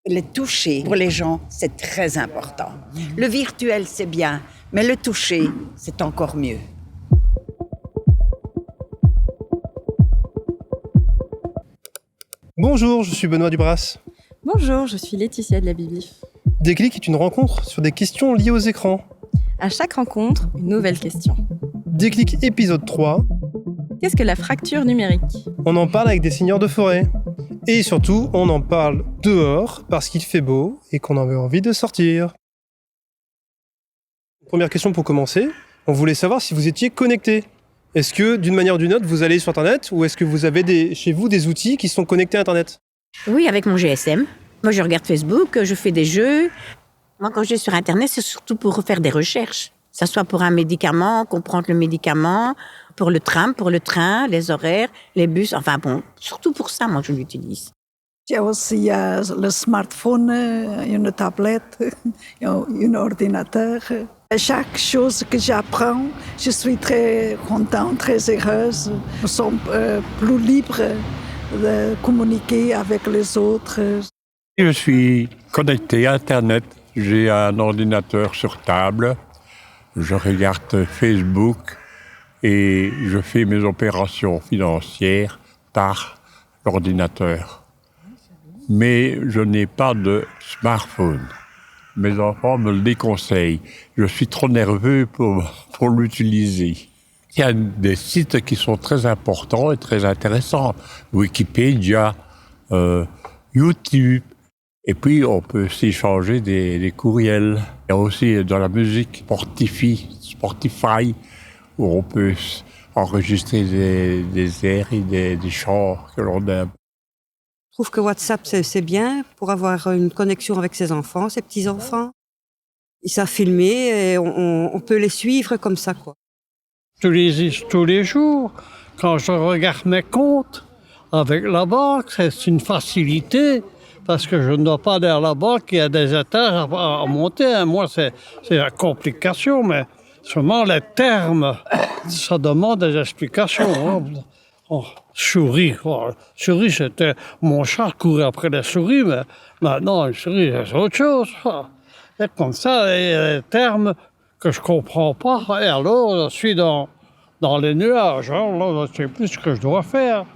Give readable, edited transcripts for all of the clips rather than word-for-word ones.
Le toucher, pour les gens, c'est très important. Le virtuel, c'est bien, mais le toucher, c'est encore mieux. Bonjour, je suis Benoît Dubras. Bonjour, je suis Laetitia de la Bibif. Déclic est une rencontre sur des questions liées aux écrans. À chaque rencontre, une nouvelle question. Déclic épisode 3. Qu'est-ce que la fracture numérique ? On en parle avec des seigneurs de forêt. Et surtout, on en parle dehors parce qu'il fait beau et qu'on avait envie de sortir. Première question pour commencer. On voulait savoir si vous étiez connectés. Est-ce que, d'une manière ou d'une autre, vous allez sur Internet ou est-ce que vous avez chez vous des outils qui sont connectés à Internet ? Oui, avec mon GSM. Moi, je regarde Facebook, je fais des jeux. Moi, quand je suis sur Internet, c'est surtout pour faire des recherches. Que ce soit pour un médicament, comprendre le médicament, pour le tram, pour le train, les horaires, les bus. Enfin bon, surtout pour ça, moi, je l'utilise. J'ai aussi le smartphone, une tablette, un ordinateur. Chaque chose que j'apprends, je suis très contente, très heureuse. Nous sommes plus libres de communiquer avec les autres. Je suis connecté à Internet. J'ai un ordinateur sur table. Je regarde Facebook et je fais mes opérations financières par l'ordinateur. Mais je n'ai pas de smartphone. Mes enfants me le déconseillent. Je suis trop nerveux pour l'utiliser. Il y a des sites qui sont très importants et très intéressants. Wikipédia, YouTube. Et puis, on peut s'échanger des courriels. Il y a aussi dans la musique Spotify, où on peut enregistrer des airs et des chants que l'on aime. Je trouve que WhatsApp, c'est bien pour avoir une connexion avec ses enfants, ses petits-enfants. Ils savent filmer et on peut les suivre comme ça, quoi. J'utilise tous les jours. Quand je regarde mes comptes avec la banque, c'est une facilité parce que je ne dois pas aller à la banque, il y a des étages à monter. Moi, c'est la complication, mais seulement les termes, ça demande des explications. Souris, c'était mon chat courait après les souris, mais maintenant, une souris, c'est autre chose. C'est comme ça, les termes que je comprends pas, et alors je suis dans les nuages. Là, je sais plus ce que je dois faire.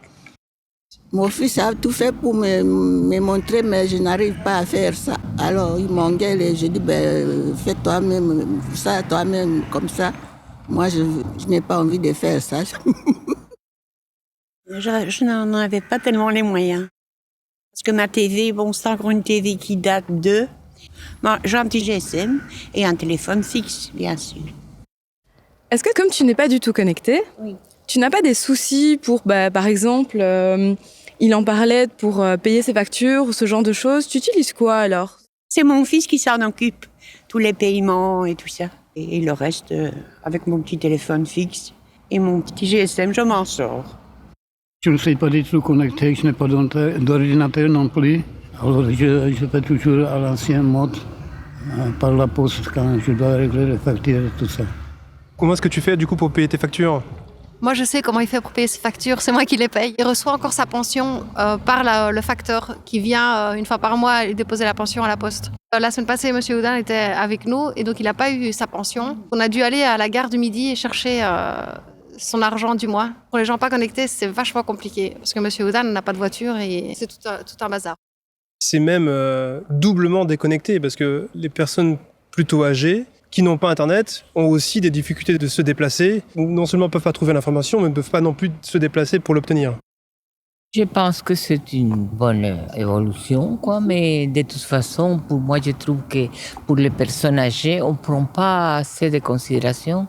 Mon fils a tout fait pour me montrer, mais je n'arrive pas à faire ça. Alors, il m'engueule et je dis, fais toi-même ça, toi-même, comme ça. Moi, je n'ai pas envie de faire ça. Je n'en avais pas tellement les moyens. Parce que ma TV, c'est encore une TV qui date de... Bon, j'ai un petit GSM et un téléphone fixe, bien sûr. Est-ce que comme tu n'es pas du tout connecté, Oui. Tu n'as pas des soucis pour, par exemple, il en parlait pour payer ses factures ou ce genre de choses. Tu utilises quoi alors ? C'est mon fils qui s'en occupe, tous les paiements et tout ça. Et le reste, avec mon petit téléphone fixe et mon petit GSM, je m'en sors. Je ne suis pas du tout connecté, je n'ai pas d'ordinateur non plus. Alors je fais toujours à l'ancien mode, par la poste, quand je dois régler les factures et tout ça. Comment est-ce que tu fais du coup pour payer tes factures ? Moi, je sais comment il fait pour payer ses factures, c'est moi qui les paye. Il reçoit encore sa pension par le facteur qui vient une fois par mois et déposer la pension à la poste. La semaine passée, M. Houdin était avec nous et donc il n'a pas eu sa pension. On a dû aller à la gare du Midi et chercher son argent du mois. Pour les gens pas connectés, c'est vachement compliqué parce que M. Houdin n'a pas de voiture et c'est tout un bazar. C'est même doublement déconnecté parce que les personnes plutôt âgées qui n'ont pas Internet ont aussi des difficultés de se déplacer. Non seulement ne peuvent pas trouver l'information, mais ne peuvent pas non plus se déplacer pour l'obtenir. Je pense que c'est une bonne évolution, mais de toute façon, pour moi, je trouve que pour les personnes âgées, on ne prend pas assez de considération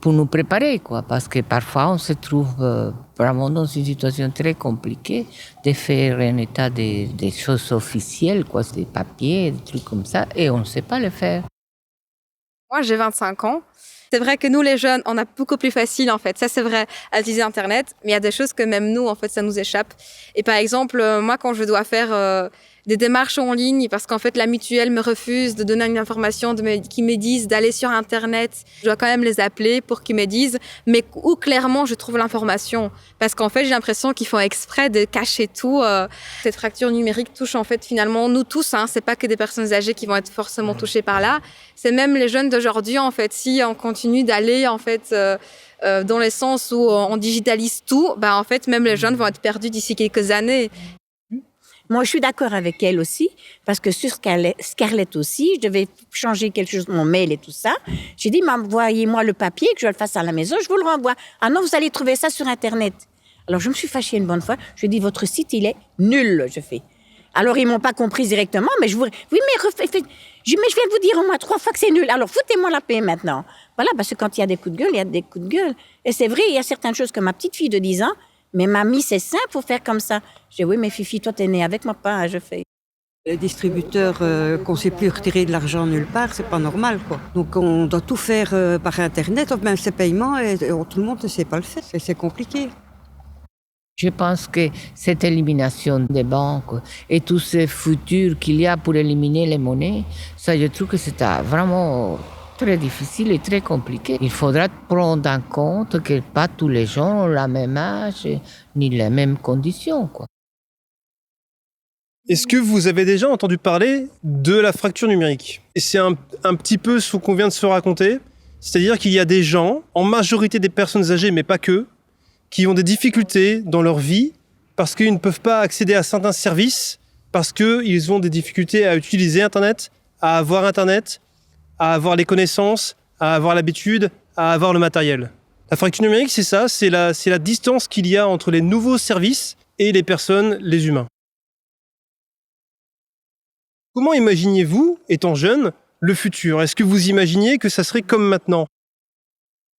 pour nous préparer, parce que parfois, on se trouve vraiment dans une situation très compliquée de faire un état des choses officielles, des papiers, des trucs comme ça, et on ne sait pas le faire. Moi, j'ai 25 ans. C'est vrai que nous, les jeunes, on a beaucoup plus facile, en fait. Ça, c'est vrai, à utiliser Internet. Mais il y a des choses que même nous, en fait, ça nous échappe. Et par exemple, moi, quand je dois faire des démarches en ligne parce qu'en fait la mutuelle me refuse de donner une information, qu'ils me disent d'aller sur Internet. Je dois quand même les appeler pour qu'ils me disent mais où clairement je trouve l'information. Parce qu'en fait j'ai l'impression qu'ils font exprès de cacher tout. Cette fracture numérique touche en fait finalement nous tous. C'est pas que des personnes âgées qui vont être forcément touchées par là. C'est même les jeunes d'aujourd'hui en fait. Si on continue d'aller en fait dans le sens où on digitalise tout, en fait même les jeunes vont être perdus d'ici quelques années. Moi, je suis d'accord avec elle aussi, parce que sur Scarlett aussi, je devais changer quelque chose, mon mail et tout ça. J'ai dit, envoyez-moi le papier, que je le fasse à la maison, je vous le renvoie. Ah non, vous allez trouver ça sur Internet. Alors, je me suis fâchée une bonne fois. Je lui ai dit, votre site, il est nul, je fais. Alors, ils m'ont pas compris directement, mais oui, mais je viens de vous dire au moins 3 fois que c'est nul. Alors, foutez-moi la paix maintenant. Voilà, parce que quand il y a des coups de gueule, il y a des coups de gueule. Et c'est vrai, il y a certaines choses que ma petite fille de 10 ans, mais mamie, c'est simple, faut faire comme ça. Je dis, oui, mais Fifi, toi, t'es née avec moi, pas, je fais. Les distributeurs qu'on ne sait plus retirer de l'argent nulle part, c'est pas normal, quoi. Donc on doit tout faire par Internet, même ces paiements, et tout le monde ne sait pas le faire. C'est compliqué. Je pense que cette élimination des banques et tous ces futurs qu'il y a pour éliminer les monnaies, ça, je trouve que c'est vraiment très difficile et très compliqué. Il faudra prendre en compte que pas tous les gens ont le même âge ni les mêmes conditions, quoi. Est-ce que vous avez déjà entendu parler de la fracture numérique ? Et c'est un petit peu ce qu'on vient de se raconter, c'est-à-dire qu'il y a des gens, en majorité des personnes âgées, mais pas que, qui ont des difficultés dans leur vie parce qu'ils ne peuvent pas accéder à certains services, parce qu'ils ont des difficultés à utiliser Internet, à avoir Internet, à avoir les connaissances, à avoir l'habitude, à avoir le matériel. La fracture numérique, c'est ça, c'est la distance qu'il y a entre les nouveaux services et les personnes, les humains. Comment imaginiez-vous, étant jeune, le futur ? Est-ce que vous imaginiez que ça serait comme maintenant ?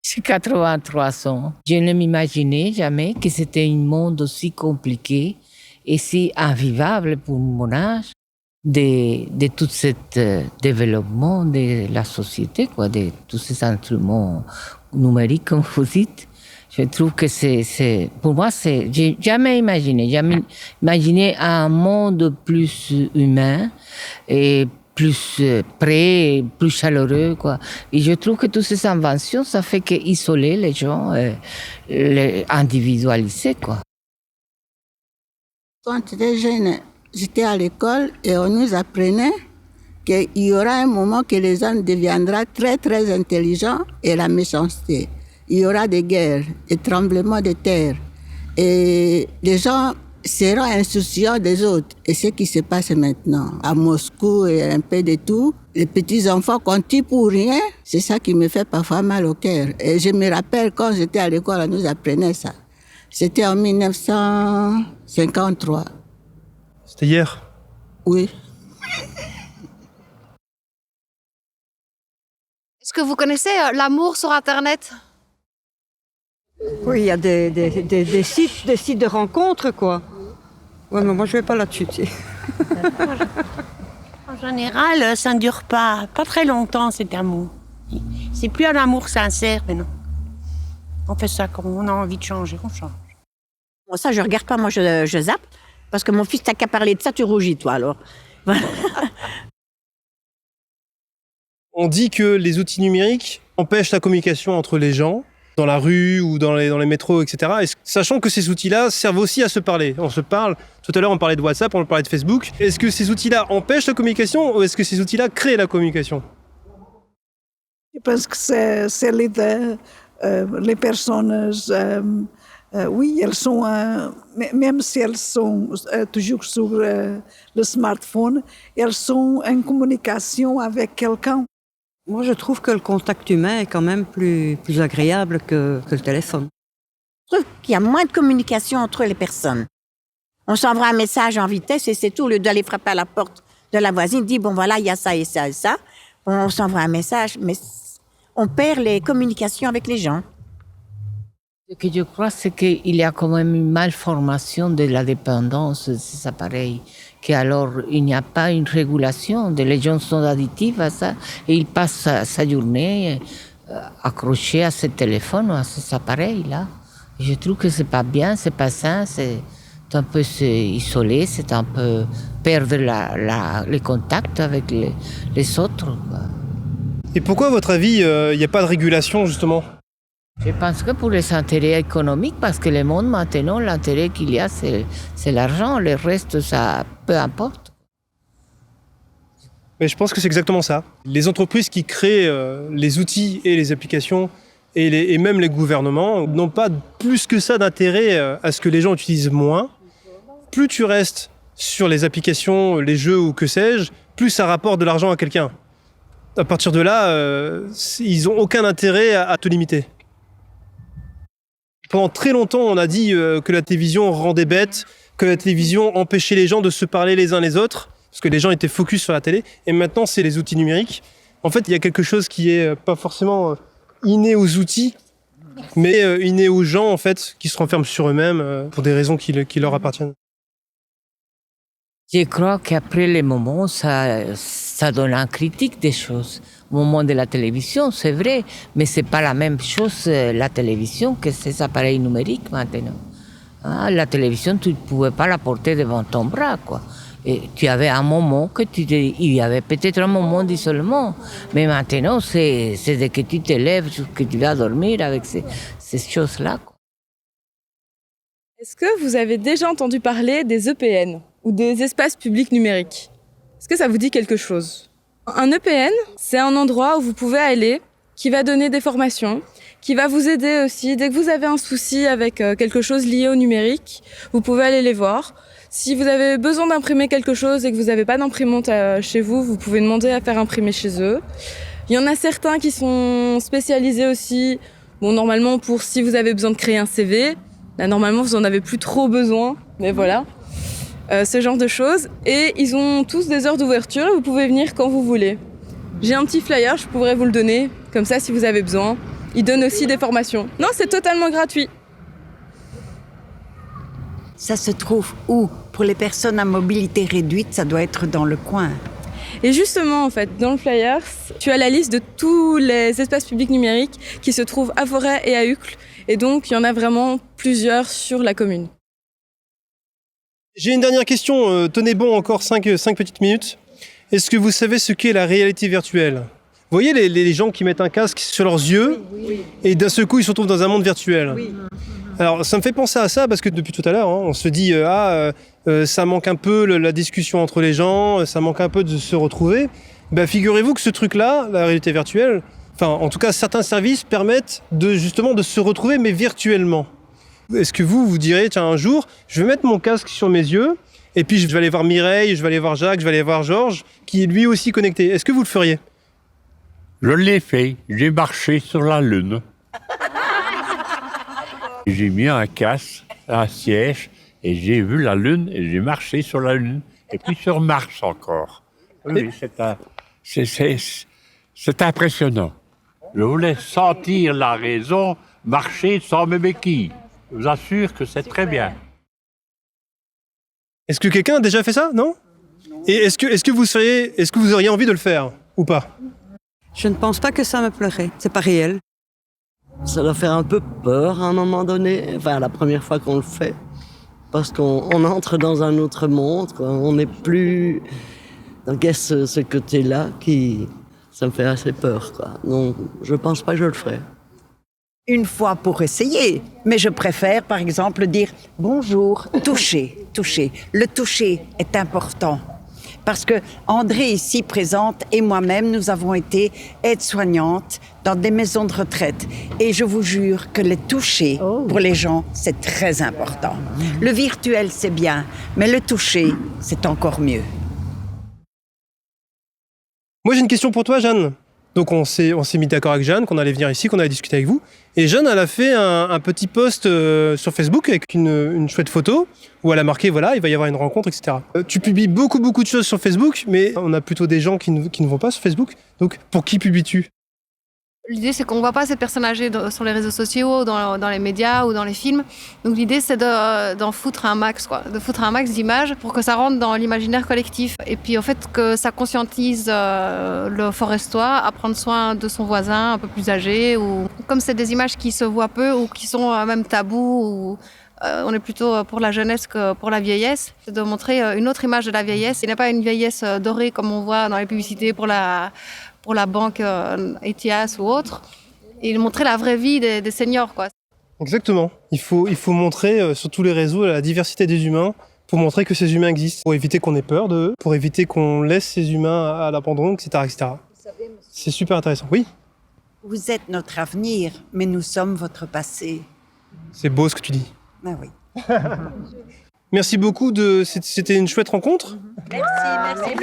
J'ai 83 ans. Je ne m'imaginais jamais que c'était un monde aussi compliqué et si invivable pour mon âge de tout ce développement de la société, quoi, de tous ces instruments numériques, comme vous dites. Je trouve que pour moi, j'ai jamais imaginé un monde plus humain et plus près, plus chaleureux, quoi. Et je trouve que toutes ces inventions, ça fait qu'isoler les gens, les individualiser, quoi. Quand j'étais jeune, j'étais à l'école et on nous apprenait qu'il y aura un moment que les hommes deviendront très, très intelligents et la méchanceté. Il y aura des guerres, des tremblements de terre. Et les gens seront insouciants des autres. Et ce qui se passe maintenant, à Moscou et un peu de tout, les petits-enfants qu'on tue pour rien, c'est ça qui me fait parfois mal au cœur. Et je me rappelle quand j'étais à l'école, on nous apprenait ça. C'était en 1953. C'était hier ? Oui. Est-ce que vous connaissez l'amour sur Internet ? Oui, il y a des sites de rencontres, quoi. Ouais, mais moi, je vais pas là-dessus, tu sais. En général, ça ne dure pas très longtemps, cet amour. C'est plus un amour sincère, mais non. On fait ça quand on a envie de changer, on change. Moi, ça, je regarde pas, moi, je zappe. Parce que mon fils, t'as qu'à parler de ça, tu rougis, toi, alors. Voilà. On dit que les outils numériques empêchent la communication entre les gens, dans la rue ou dans les métros, etc. Sachant que ces outils-là servent aussi à se parler. On se parle, tout à l'heure on parlait de WhatsApp, on parlait de Facebook. Est-ce que ces outils-là empêchent la communication ou est-ce que ces outils-là créent la communication ? Je pense que c'est l'idée. Les personnes, oui, elles sont, même si elles sont toujours sur le smartphone, elles sont en communication avec quelqu'un. Moi, je trouve que le contact humain est quand même plus agréable que le téléphone. Je trouve qu'il y a moins de communication entre les personnes. On s'envoie un message en vitesse et c'est tout. Au lieu d'aller frapper à la porte de la voisine, dit bon voilà, il y a ça et ça et ça. On s'envoie un message, mais on perd les communications avec les gens. Ce que je crois, c'est qu'il y a quand même une malformation de la dépendance de ces appareils. qu'alors il n'y a pas une régulation, les gens sont additifs à ça et ils passent sa journée accrochés à ce téléphone ou à ces appareils-là. Je trouve que c'est pas bien, c'est pas sain, C'est un peu s'isoler, c'est un peu perdre les contacts avec les autres, quoi. Et pourquoi, à votre avis, il n'y a pas de régulation, justement? Je pense que pour les intérêts économiques, parce que le monde maintenant, l'intérêt qu'il y a, c'est l'argent. Le reste, ça, peu importe. Mais je pense que c'est exactement ça. Les entreprises qui créent les outils et les applications, et même les gouvernements, n'ont pas plus que ça d'intérêt à ce que les gens utilisent moins. Plus tu restes sur les applications, les jeux ou que sais-je, plus ça rapporte de l'argent à quelqu'un. À partir de là, ils n'ont aucun intérêt à te limiter. Pendant très longtemps, on a dit que la télévision rendait bête, que la télévision empêchait les gens de se parler les uns les autres, parce que les gens étaient focus sur la télé. Et maintenant, c'est les outils numériques. En fait, il y a quelque chose qui est pas forcément inné aux outils, mais inné aux gens, en fait, qui se renferment sur eux-mêmes pour des raisons qui leur appartiennent. Je crois qu'après les moments, ça donne un critique des choses. Au moment de la télévision, c'est vrai, mais c'est pas la même chose la télévision que ces appareils numériques maintenant. La télévision, tu ne pouvais pas la porter devant ton bras, quoi. Et tu avais un moment il y avait peut-être un moment d'isolement, mais maintenant, c'est dès que tu te lèves, que tu vas dormir avec ces choses-là, quoi. Est-ce que vous avez déjà entendu parler des EPN ou des espaces publics numériques? Est-ce que ça vous dit quelque chose? Un EPN, c'est un endroit où vous pouvez aller, qui va donner des formations, qui va vous aider aussi. Dès que vous avez un souci avec quelque chose lié au numérique, vous pouvez aller les voir. Si vous avez besoin d'imprimer quelque chose et que vous n'avez pas d'imprimante chez vous, vous pouvez demander à faire imprimer chez eux. Il y en a certains qui sont spécialisés aussi, normalement pour si vous avez besoin de créer un CV. Là, normalement, vous n'en avez plus trop besoin, mais voilà. Ce genre de choses. Et ils ont tous des heures d'ouverture et vous pouvez venir quand vous voulez. J'ai un petit flyer, je pourrais vous le donner, comme ça si vous avez besoin. Ils donnent aussi des formations. Non, c'est totalement gratuit. Ça se trouve où? Pour les personnes à mobilité réduite, ça doit être dans le coin. Et justement, en fait, dans le flyer, tu as la liste de tous les espaces publics numériques qui se trouvent à Forêt et à Uccle. Et donc, il y en a vraiment plusieurs sur la commune. J'ai une dernière question. Tenez bon encore 5 petites minutes. Est-ce que vous savez ce qu'est la réalité virtuelle? Vous voyez les gens qui mettent un casque sur leurs yeux et d'un seul coup, ils se retrouvent dans un monde virtuel. Oui. Alors, ça me fait penser à ça parce que depuis tout à l'heure, on se dit ça manque un peu la discussion entre les gens, ça manque un peu de se retrouver. Figurez-vous que ce truc-là, la réalité virtuelle, en tout cas, certains services permettent justement de se retrouver, mais virtuellement. Est-ce que vous direz, tiens, un jour, je vais mettre mon casque sur mes yeux, et puis je vais aller voir Mireille, je vais aller voir Jacques, je vais aller voir Georges, qui est lui aussi connecté. Est-ce que vous le feriez? Je l'ai fait, j'ai marché sur la Lune. J'ai mis un casque, un siège, et j'ai vu la Lune, et j'ai marché sur la Lune, et puis sur Mars encore. Oui, c'est impressionnant. Je voulais sentir la raison, marcher sans mes béquilles. Je vous assure que c'est très bien. Est-ce que quelqu'un a déjà fait ça, non? Et est-ce que vous auriez envie de le faire, ou pas? Je ne pense pas que ça me plairait. C'est pas réel. Ça doit faire un peu peur à un moment donné, la première fois qu'on le fait. Parce qu'on entre dans un autre monde, quoi. On n'est plus dans ce côté-là ça me fait assez peur, quoi. Donc, je pense pas que je le ferai. Une fois pour essayer, mais je préfère par exemple dire bonjour, toucher. Le toucher est important. Parce que André ici présente et moi-même, nous avons été aides-soignantes dans des maisons de retraite. Et je vous jure que le toucher, pour les gens, c'est très important. Le virtuel, c'est bien, mais le toucher, c'est encore mieux. Moi, j'ai une question pour toi, Jeanne. Donc, on s'est mis d'accord avec Jeanne, qu'on allait venir ici, qu'on allait discuter avec vous. Et Jeanne, elle a fait un petit post sur Facebook avec une chouette photo où elle a marqué, voilà, il va y avoir une rencontre, etc. Tu publies beaucoup de choses sur Facebook, mais on a plutôt des gens qui ne vont pas sur Facebook. Donc, pour qui publies-tu? L'idée, c'est qu'on ne voit pas ces personnes âgées sur les réseaux sociaux, dans les médias ou dans les films. Donc l'idée, c'est d'en foutre un max, de foutre un max d'images pour que ça rentre dans l'imaginaire collectif. Et puis, en fait, que ça conscientise le forestois à prendre soin de son voisin un peu plus âgé. Ou comme c'est des images qui se voient peu ou qui sont même tabous, On est plutôt pour la jeunesse que pour la vieillesse. C'est de montrer une autre image de la vieillesse. Il n'est pas une vieillesse dorée comme on voit dans les publicités pour la banque Etias ou autre. Et montrer la vraie vie des seniors, quoi. Exactement. Il faut montrer sur tous les réseaux la diversité des humains pour montrer que ces humains existent, pour éviter qu'on ait peur d'eux, pour éviter qu'on laisse ces humains à l'abandon, etc., etc. C'est super intéressant. Oui. Vous êtes notre avenir, mais nous sommes votre passé. C'est beau ce que tu dis. Ah oui. Merci beaucoup. C'était une chouette rencontre. Merci.